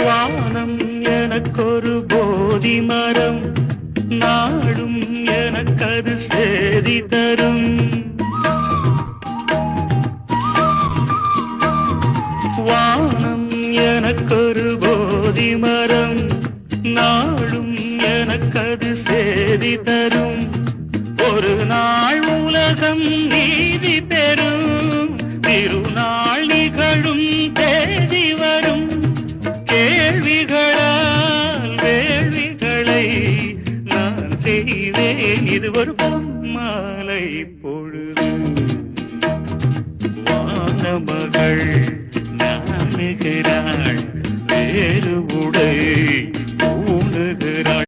வானம் எனக்கொரு போதி மரம், நாடும் எனக்கது சேதி தரும். வானம் எனக்கொரு போதி மரம், நாடும் எனக்கது சேதி தரும். ஒரு நாள் உலகம் நீதி பெறும், திருநாள் நிகழும் தேதி வரும். கேள்விகளால் வேள்விகளை நான் செய்வேன், இது ஒரு பொன்மாலை பொழுது. வானமகள் நாணுகிறாள் வேறு உடை